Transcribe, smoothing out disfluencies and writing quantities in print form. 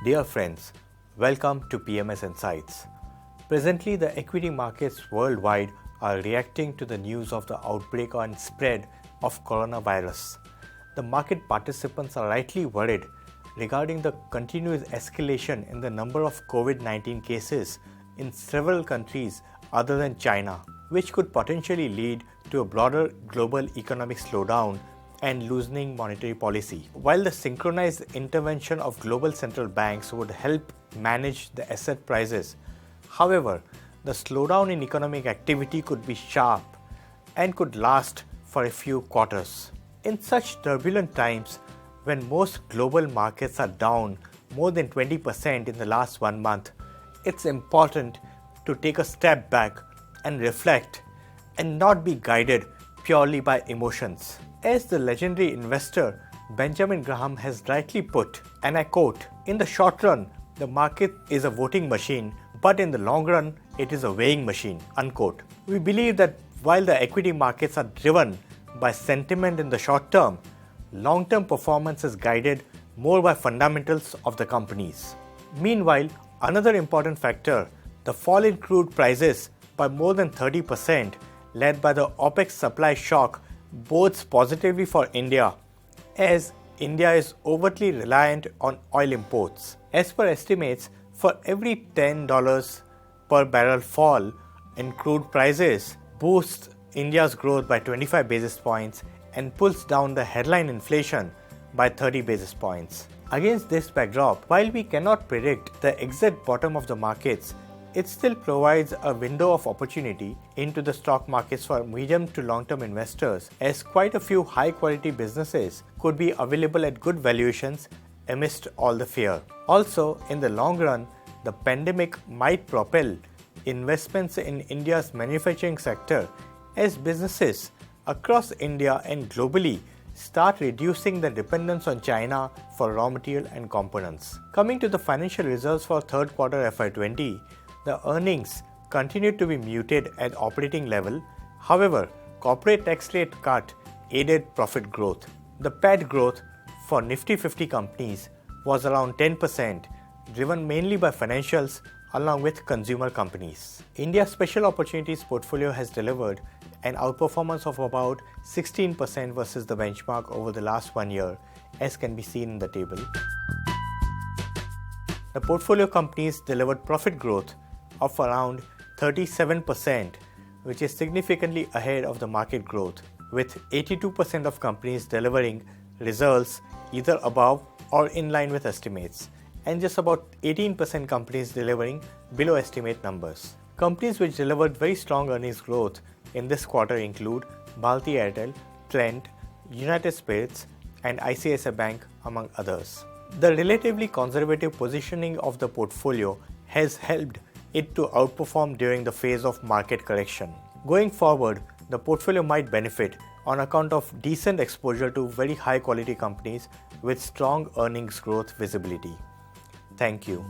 Dear friends, welcome to PMS Insights. Presently, the equity markets worldwide are reacting to the news of the outbreak and spread of coronavirus. The market participants are rightly worried regarding the continuous escalation in the number of COVID-19 cases in several countries other than China, which could potentially lead to a broader global economic slowdown and loosening monetary policy. While the synchronized intervention of global central banks would help manage the asset prices, however, the slowdown in economic activity could be sharp and could last for a few quarters. In such turbulent times, when most global markets are down more than 20% in the last 1 month, it's important to take a step back and reflect and not be guided purely by emotions. As the legendary investor Benjamin Graham has rightly put, and I quote, "In the short run, the market is a voting machine, but in the long run, it is a weighing machine," unquote. We believe that while the equity markets are driven by sentiment in the short term, long-term performance is guided more by fundamentals of the companies. Meanwhile, another important factor, the fall in crude prices by more than 30%, led by the OPEC supply shock, bodes positively for India, as India is overtly reliant on oil imports. As per estimates, for every $10 per barrel fall in crude prices boosts India's growth by 25 basis points and pulls down the headline inflation by 30 basis points. Against this backdrop, while we cannot predict the exact bottom of the markets, it still provides a window of opportunity into the stock markets for medium to long-term investors, as quite a few high-quality businesses could be available at good valuations amidst all the fear. Also, in the long run, the pandemic might propel investments in India's manufacturing sector as businesses across India and globally start reducing the dependence on China for raw material and components. Coming to the financial results for third quarter FY20, the earnings continued to be muted at operating level. However, corporate tax rate cut aided profit growth. The PAT growth for Nifty 50 companies was around 10%, driven mainly by financials along with consumer companies. India's special opportunities portfolio has delivered an outperformance of about 16% versus the benchmark over the last 1 year, as can be seen in the table. The portfolio companies delivered profit growth of around 37%, which is significantly ahead of the market growth, with 82% of companies delivering results either above or in line with estimates, and just about 18% companies delivering below estimate numbers. Companies which delivered very strong earnings growth in this quarter include Bharti Airtel, Trent, United Spirits, and ICICI Bank, among others. The relatively conservative positioning of the portfolio has helped it to outperform during the phase of market correction. Going forward, the portfolio might benefit on account of decent exposure to very high quality companies with strong earnings growth visibility. Thank you.